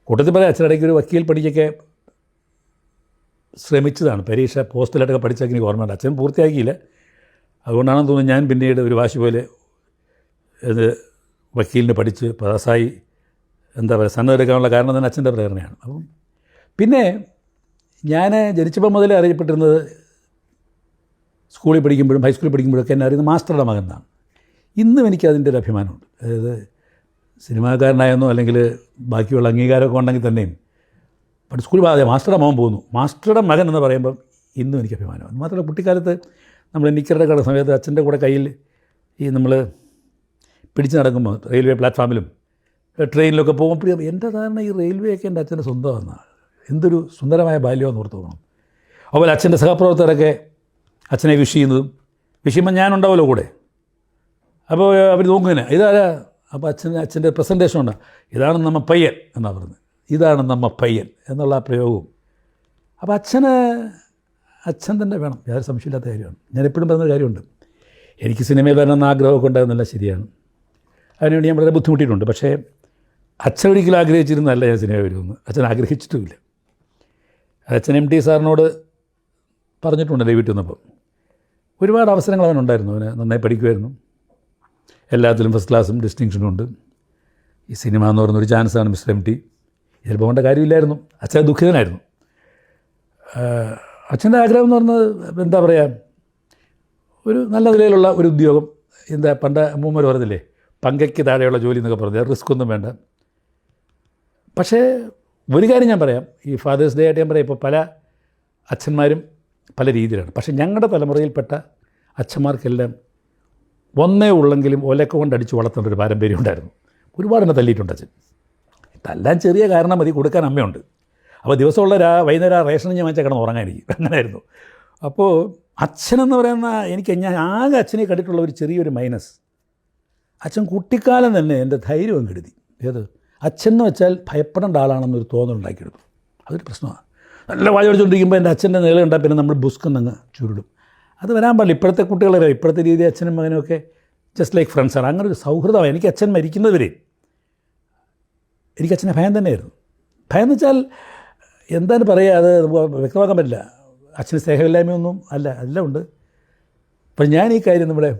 Speaker 1: കൂട്ടത്തിൽ പറയാം, അച്ഛനിടയ്ക്ക് ഒരു വക്കീൽ പണിക്കൊക്കെ ശ്രമിച്ചതാണ്. പരീക്ഷ പോസ്റ്റലായിട്ടൊക്കെ പഠിച്ചൊക്കെ എനിക്ക് ഓർമ്മയുണ്ട്. അച്ഛൻ പൂർത്തിയാക്കിയില്ല. അതുകൊണ്ടാണെന്ന് തോന്നുന്നു ഞാൻ പിന്നീട് ഒരു വാശി പോലെ ഇത് വക്കീലിന് പഠിച്ച് പാസ്സായി എന്താ പറയുക സന്നദ്ധെടുക്കാനുള്ള കാരണം തന്നെ അച്ഛൻ്റെ പ്രേരണയാണ്. അപ്പം പിന്നെ ഞാൻ ജനിച്ചപ്പോൾ മുതലേ അറിയപ്പെട്ടിരുന്നത് സ്കൂളിൽ പഠിക്കുമ്പോഴും ഹൈസ്കൂളിൽ പഠിക്കുമ്പോഴൊക്കെ എന്നെ അറിയുന്നത് മാസ്റ്ററുടെ മകൻ എന്നാണ്. ഇന്നും എനിക്കതിൻ്റെ ഒരു അഭിമാനമുണ്ട്. അതായത് സിനിമാക്കാരനായെന്നോ അല്ലെങ്കിൽ ബാക്കിയുള്ള അംഗീകാരമൊക്കെ ഉണ്ടെങ്കിൽ തന്നെയും സ്കൂളിൽ അതെ മാസ്റ്ററുടെ മകൻ പോകുന്നു, മാസ്റ്ററുടെ മകൻ എന്ന് പറയുമ്പം ഇന്നും എനിക്ക് അഭിമാനമാണ്. മാത്രമല്ല കുട്ടിക്കാലത്ത് നമ്മൾ നിക്കറുടെ കട സമയത്ത് അച്ഛൻ്റെ കൂടെ കയ്യിൽ ഈ നമ്മൾ പിടിച്ച് നടക്കുമ്പോൾ റെയിൽവേ പ്ലാറ്റ്ഫോമിലും ട്രെയിനിലൊക്കെ പോകുമ്പോൾ എൻ്റെ ധാരണ ഈ റെയിൽവേയൊക്കെ എൻ്റെ അച്ഛൻ്റെ സ്വന്തമാണ്. എന്തൊരു സുന്ദരമായ ബാല്യമെന്ന് ഓർത്ത് പോകണം. അതുപോലെ അച്ഛൻ്റെ സഹപ്രവർത്തകരൊക്കെ അച്ഛനെ വിഷ് ചെയ്യുന്നതും വിഷ് ചെയ്യുമ്പോൾ ഞാനുണ്ടാവുമല്ലോ കൂടെ. അപ്പോൾ അവർ നോക്കുന്നതിന് ഇതാരാ? അപ്പോൾ അച്ഛൻ്റെ പ്രസൻറ്റേഷൻ ഉണ്ട്, ഇതാണ് നമ്മ പയ്യൻ എന്നാണ് പറയുന്നത്, ഇതാണ് നമ്മ പയ്യൻ എന്നുള്ള ആ പ്രയോഗവും. അപ്പോൾ അച്ഛൻ തന്നെ വേണം, യാതൊരു സംശയമില്ലാത്ത കാര്യമാണ്. ഞാൻ എപ്പോഴും പറയുന്ന കാര്യമുണ്ട്, എനിക്ക് സിനിമയിൽ വരണമെന്ന് ആഗ്രഹമൊക്കെ ഉണ്ടാകുന്നില്ല, ശരിയാണ്. അതിനുവേണ്ടി ഞാൻ വളരെ ബുദ്ധിമുട്ടിയിട്ടുണ്ട്. പക്ഷേ അച്ഛൻ ഒരിക്കലും ആഗ്രഹിച്ചിരുന്നല്ല ഞാൻ സിനിമ വരുമെന്ന്. അച്ഛൻ ആഗ്രഹിച്ചിട്ടുമില്ല. അച്ഛൻ MT സാറിനോട് പറഞ്ഞിട്ടുണ്ടല്ലോ വീട്ടിൽ വന്നപ്പോൾ. ഒരുപാട് അവസരങ്ങൾ അവനുണ്ടായിരുന്നു. അവന് നന്നായി പഠിക്കുമായിരുന്നു, എല്ലാത്തിലും ഫസ്റ്റ് ക്ലാസ്സും ഡിസ്റ്റിങ്ഷനും ഉണ്ട്. ഈ സിനിമ എന്ന് പറയുന്നൊരു ചാൻസാണ് മിസ്റ്റർ MT. ഇതിൽ പോകേണ്ട കാര്യമില്ലായിരുന്നു. അച്ഛൻ ദുഃഖിതനായിരുന്നു. അച്ഛൻ്റെ ആഗ്രഹം എന്ന് പറയുന്നത് എന്താ പറയുക, ഒരു നല്ല നിലയിലുള്ള ഒരു ഉദ്യോഗം. എന്താ പണ്ട് അമ്മൂമ്മർ പറഞ്ഞില്ലേ, പങ്കയ്ക്ക് താഴെയുള്ള ജോലി എന്നൊക്കെ പറഞ്ഞാൽ റിസ്ക് ഒന്നും വേണ്ട. പക്ഷേ ഒരു കാര്യം ഞാൻ പറയാം, ഈ ഫാദേഴ്സ് ഡേ ആയിട്ട് ഞാൻ പറയാം, ഇപ്പോൾ പല അച്ഛന്മാരും പല രീതിയിലാണ്. പക്ഷേ ഞങ്ങളുടെ തലമുറയിൽപ്പെട്ട അച്ഛന്മാർക്കെല്ലാം ഒന്നേ ഉള്ളെങ്കിലും ഒലക്ക കൊണ്ട് അടിച്ച് വളർത്തേണ്ട ഒരു പാരമ്പര്യം ഉണ്ടായിരുന്നു. ഒരുപാട് എന്നെ തല്ലിയിട്ടുണ്ട് അച്ഛൻ. തല്ലാൻ ചെറിയ കാരണം മതി, കൊടുക്കാൻ അമ്മയുണ്ട്. അപ്പോൾ ദിവസമുള്ള വൈകുന്നേരം റേഷൻ ഞാൻ വെച്ചാൽ കിടന്ന് ഉറങ്ങാനിരിക്കും, അങ്ങനെയായിരുന്നു. അപ്പോൾ അച്ഛനെന്ന് പറയുന്ന ഞാൻ ആകെ അച്ഛനെ കണ്ടിട്ടുള്ള ഒരു ചെറിയൊരു മൈനസ്, അച്ഛൻ കുട്ടിക്കാലം തന്നെ എൻ്റെ ധൈര്യം കെടുതി. ഏത് അച്ഛൻ എന്ന് വെച്ചാൽ ഭയപ്പെടേണ്ട ആളാണെന്നൊരു തോന്നലുണ്ടാക്കിയെടുത്തു. അതൊരു പ്രശ്നമാണ്. നല്ല വായ അടിച്ചുകൊണ്ടിരിക്കുമ്പോൾ എൻ്റെ അച്ഛൻ്റെ നില കണ്ടാൽ പിന്നെ നമ്മൾ ബുസ്ക്കെന്നങ്ങ് ചുരുടും. അത് വരാൻ പാടില്ല. ഇപ്പോഴത്തെ കുട്ടികളെ ഇപ്പോഴത്തെ രീതി അച്ഛനും മകനും ഒക്കെ ജസ്റ്റ് ലൈക്ക് ഫ്രണ്ട്സാണ്. അങ്ങനെ ഒരു സൗഹൃദമാണ്. എനിക്ക് അച്ഛൻ മരിക്കുന്നവരെ എനിക്ക് അച്ഛനെ ഭയം തന്നെയായിരുന്നു. ഭയം എന്ന് വെച്ചാൽ എന്താണ് പറയുക, അത് വ്യക്തമാക്കാൻ പറ്റില്ല. അച്ഛന് സ്നേഹമില്ലായ്മയൊന്നും അല്ല, എല്ലാം ഉണ്ട്. അപ്പോൾ ഞാൻ ഈ കാര്യം നമ്മുടെ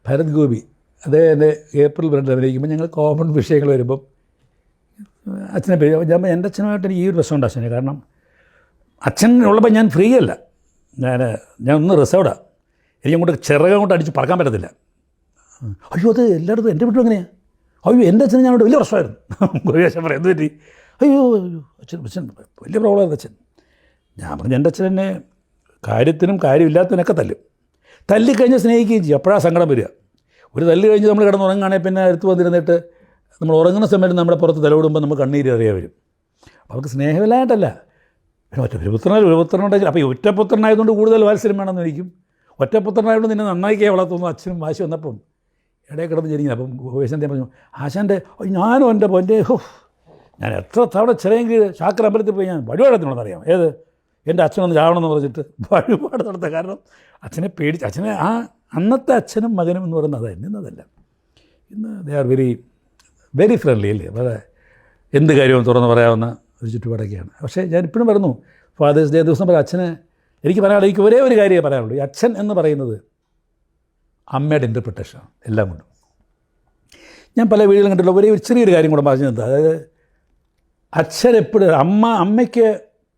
Speaker 1: ഭരത് ഗോപി അദ്ദേഹം എൻ്റെ ഏപ്രിൽ 2 അഭിനയിക്കുമ്പോൾ ഞങ്ങൾ കോമൺ വിഷയങ്ങൾ വരുമ്പം അച്ഛനെ പേര് എൻ്റെ അച്ഛനുമായിട്ട് എനിക്ക് ഈ ഒരു പ്രശ്നമുണ്ട് അച്ഛനെ. കാരണം അച്ഛൻ ഉള്ളപ്പോൾ ഞാൻ ഫ്രീ അല്ല, ഞാൻ ഒന്ന് റിസർവ്ഡാണ്. എനിക്ക് അങ്ങോട്ട് ചിറകങ്ങോട്ട് അടിച്ച് പറക്കാൻ പറ്റത്തില്ല. അയ്യോ അത് എല്ലായിടത്തും എൻ്റെ വീട്ടിലും എങ്ങനെയാണ്? അയ്യോ എൻ്റെ അച്ഛന് ഞാനോട് വലിയ പ്രശ്നമായിരുന്നു. ഗോപിയാശൻ പറയാം, എന്ത് പറ്റി? അയ്യോ അച്ഛൻ വലിയ പ്രോബ്ലമായിരുന്നു അച്ഛൻ. ഞാൻ പറഞ്ഞു എൻ്റെ അച്ഛൻ എന്നെ കാര്യത്തിനും കാര്യമില്ലാത്തതിനൊക്കെ തല്ലിക്കഴിഞ്ഞ് സ്നേഹിക്കുകയും ചെയ്യും. അപ്പോഴാണ് സങ്കടം വരിക. ഒരു തല്ല് കഴിഞ്ഞ് നമ്മൾ കിടന്നുറങ്ങുകയാണെങ്കിൽ പിന്നെ അടുത്ത് വന്നിരുന്നിട്ട് നമ്മൾ ഉറങ്ങുന്ന സമയത്ത് നമ്മുടെ പുറത്ത് തലവിടുമ്പോൾ നമുക്ക് കണ്ണീര് അറിയാൻ വരും. അപ്പോൾ അവർക്ക് സ്നേഹമില്ലായിട്ടല്ല, പിന്നെ ഒരു പുത്രനുണ്ടെങ്കിൽ അപ്പോൾ ഈ ഒറ്റപുത്രനായതുകൊണ്ട് കൂടുതൽ വാത്സല്യം വേണമെന്ന് എനിക്കും. ഒറ്റപുത്രനായതുകൊണ്ട് നിന്നെ നന്നായിക്കേ വളർത്തുന്നു അച്ഛനും വാശി വന്നപ്പം ഇടയിൽ കിടന്ന് ജനിക്കുന്നത്. അപ്പം ഗോപേശൻ്റെ പറഞ്ഞു, ആശാൻ്റെ ഞാനും എൻ്റെ പൊൻ്റെ ഞാൻ എത്ര തവണ ചിറയും കീഴ് ശാക്കര അമ്പലത്തിൽ പോയി ഞാൻ വഴിപാടത്തിനുണ്ടെന്ന് അറിയാം. ഏത് എൻ്റെ അച്ഛനൊന്ന് ചാവണമെന്ന് പറഞ്ഞിട്ട് വഴിപാട് നടത്താൻ. കാരണം അച്ഛനെ പേടിച്ച്, അച്ഛനെ ആ അന്നത്തെ അച്ഛനും മകനും എന്ന് പറയുന്നത് അതായിരുന്നു. ഇന്നതല്ല. ഇന്ന് they are very very friendly അല്ലേ, വളരെ എന്ത് കാര്യവും തുറന്ന് പറയാവുന്ന ഒരു ചുറ്റുപാടൊക്കെയാണ്. പക്ഷേ ഞാൻ ഇപ്പോഴും പറഞ്ഞു, ഫാദേഴ്സ് ഡേ ദിവസം പറയാം അച്ഛന് എനിക്ക് പറയാനുള്ളത്, എനിക്ക് ഒരേ ഒരു കാര്യമേ പറയാനുള്ളൂ. ഈ അച്ഛൻ എന്ന് പറയുന്നത് അമ്മയുടെ ഇൻ്റർപ്രിട്ടേഷനാണ് എല്ലാം കൊണ്ടും. ഞാൻ പല വീടുകളും കണ്ടിട്ടുള്ള ഒരേ ഒരു ചെറിയൊരു കാര്യം കൂടെ പറഞ്ഞു തന്നത്, അതായത് അച്ഛൻ എപ്പോഴും അമ്മയ്ക്ക്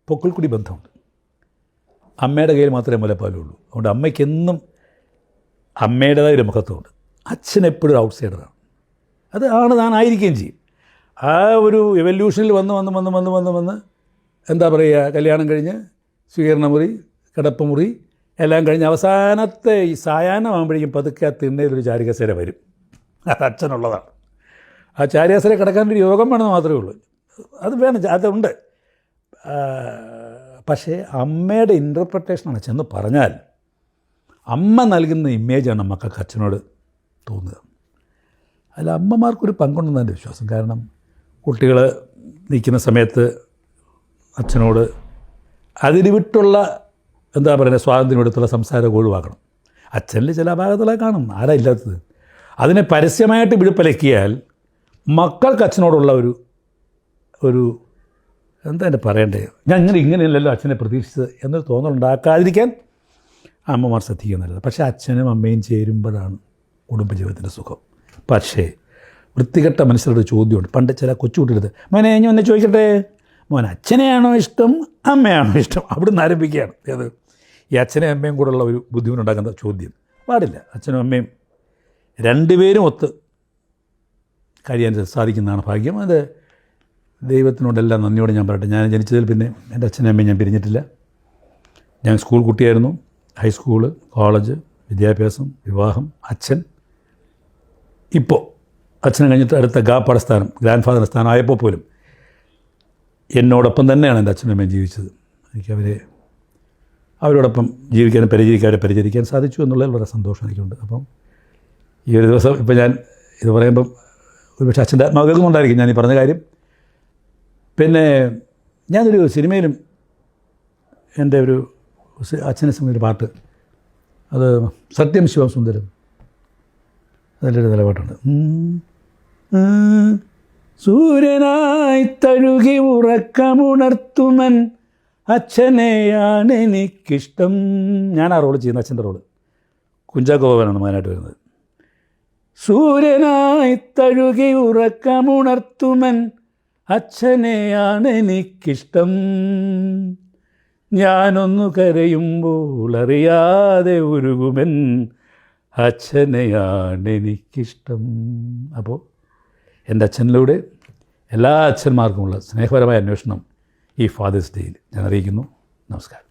Speaker 1: പൊക്കിൾക്കുടി ബന്ധമുണ്ട്. അമ്മയുടെ കയ്യിൽ മാത്രമേ മുലപ്പാലുള്ളൂ. അതുകൊണ്ട് അമ്മയ്ക്കെന്നും അമ്മയുടേതായ ഒരു മഹത്വമുണ്ട്. അച്ഛൻ എപ്പോഴും ഔട്ട്സൈഡറാണ്. അത് താനായിരിക്കുകയും ചെയ്യും. ആ ഒരു എവല്യൂഷനിൽ വന്ന് എന്താ പറയുക, കല്യാണം കഴിഞ്ഞ് സ്വീകരണമുറി, കിടപ്പുമുറി എല്ലാം കഴിഞ്ഞ് അവസാനത്തെ ഈ സായാഹ്നമാകുമ്പോഴേക്കും പതുക്കെ ആ തിണ്ണയിലൊരു ചാരുകസേര വരും. അത് അച്ഛനുള്ളതാണ്. ആ ചാരുകസേര കിടക്കാനൊരു യോഗം വേണമെന്ന് മാത്രമേ ഉള്ളൂ. അത് വേണം, അതുണ്ട്. പക്ഷേ അമ്മയുടെ ഇൻ്റർപ്രിട്ടേഷനാണ് ചെന്ന് പറഞ്ഞാൽ അമ്മ നൽകുന്ന ഇമേജാണ് മക്കൾക്ക് അച്ഛനോട് തോന്നുക. അതിൽ അമ്മമാർക്കൊരു പങ്കുണ്ടെന്ന് എൻ്റെ വിശ്വാസം. കാരണം കുട്ടികൾ നിൽക്കുന്ന സമയത്ത് അച്ഛനോട് അതിന് വിട്ടുള്ള എന്താ പറയുക സ്വാതന്ത്ര്യം എടുത്തുള്ള സംസാരമൊക്കെ ഒഴിവാക്കണം. അച്ഛനിൽ ചില അപാകതകളെ കാണും, ആരാ ഇല്ലാത്തത്. അതിനെ പരസ്യമായിട്ട് വിഴുപ്പലക്കിയാൽ മക്കൾക്ക് അച്ഛനോടുള്ള ഒരു എന്താ എൻ്റെ പറയണ്ടേ, ഞാൻ ഇങ്ങനെയല്ലല്ലോ അച്ഛനെ പ്രതീക്ഷിച്ചത് എന്നൊരു തോന്നലുണ്ടാക്കാതിരിക്കാൻ അമ്മമാർ ശ്രദ്ധിക്കുക നല്ലത്. പക്ഷേ അച്ഛനും അമ്മയും ചേരുമ്പോഴാണ് കുടുംബജീവിതത്തിൻ്റെ സുഖം. പക്ഷേ വൃത്തികെട്ട മനുഷ്യരുടെ ചോദ്യമുണ്ട്. പണ്ട് ചില കൊച്ചുകുട്ടിയെടുത്ത്, മോനെ ഞാൻ എന്നെ ചോദിക്കട്ടെ, മോൻ അച്ഛനെയാണോ ഇഷ്ടം അമ്മയാണോ ഇഷ്ടം? അവിടെ നിന്ന് ആരംഭിക്കുകയാണ്. അത് ഈ അച്ഛനെയും അമ്മയും കൂടെയുള്ള ഒരു ബുദ്ധിമുട്ടുണ്ടാക്കുന്ന ചോദ്യം പാടില്ല. അച്ഛനും അമ്മയും രണ്ടുപേരും ഒത്ത് കഴിയാൻ സാധിക്കുന്നതാണ് ഭാഗ്യം. അത് ദൈവത്തിനോടെല്ലാം നന്ദിയോടെ ഞാൻ പറയട്ടെ. ഞാൻ ജനിച്ചതിൽ പിന്നെ എൻ്റെ അച്ഛനും അമ്മയും ഞാൻ പിരിഞ്ഞിട്ടില്ല. ഞാൻ സ്കൂൾ കുട്ടിയായിരുന്നു. ഹൈസ്കൂള്, കോളേജ്, വിദ്യാഭ്യാസം, വിവാഹം, അച്ഛൻ. ഇപ്പോൾ അച്ഛനെ കഴിഞ്ഞിട്ട് അടുത്ത ഗാപ്പാട ഗ്രാൻഡ് ഫാദറിൻ്റെ സ്ഥാനം ആയപ്പോൾ പോലും എന്നോടൊപ്പം തന്നെയാണ് എൻ്റെ അച്ഛനും അമ്മയും ജീവിച്ചത്. എനിക്ക് അവരോടൊപ്പം ജീവിക്കാനും അവരെ പരിചരിക്കാൻ സാധിച്ചു എന്നുള്ളതിൽ വളരെ സന്തോഷം എനിക്കുണ്ട്. അപ്പം ഈ ഒരു ദിവസം ഇപ്പം ഞാൻ ഇത് പറയുമ്പം ഒരുപക്ഷെ അച്ഛൻ്റെ ആത്മാവുകൊണ്ടായിരിക്കും ഞാൻ ഈ പറഞ്ഞ കാര്യം. പിന്നെ ഞാനൊരു സിനിമയിലും എൻ്റെ ഒരു അച്ഛനെ സംബന്ധിച്ചൊരു പാട്ട്, അത് സത്യം ശിവം സുന്ദരം, അതിലൊരു നിലപാട്ടുണ്ട്. സൂര്യനായി തഴുകി ഉറക്കമുണർത്തുമൻ അച്ഛനെയാണ് എനിക്കിഷ്ടം. ഞാൻ ആ റോള് ചെയ്യുന്ന അച്ഛൻ്റെ റോള് കുഞ്ചാക്കോ ബോബനാണ് മാനായിട്ട് വരുന്നത്. സൂര്യനായി തഴുകി ഉറക്കമുണർത്തുമൻ അച്ഛനെയാണ് എനിക്കിഷ്ടം, ഞാനൊന്നു കരയുമ്പോൾ അറിയാതെ ഉരുകുമൻ അച്ഛനെയാണ് എനിക്കിഷ്ടം. അപ്പോൾ എൻ്റെ അച്ഛനിലൂടെ എല്ലാ അച്ഛന്മാർക്കുമുള്ള സ്നേഹപരമായ അന്വേഷണം ഈ ഫാദേഴ്സ് ഡേയിൽ ഞാൻ അറിയിക്കുന്നു. നമസ്കാരം.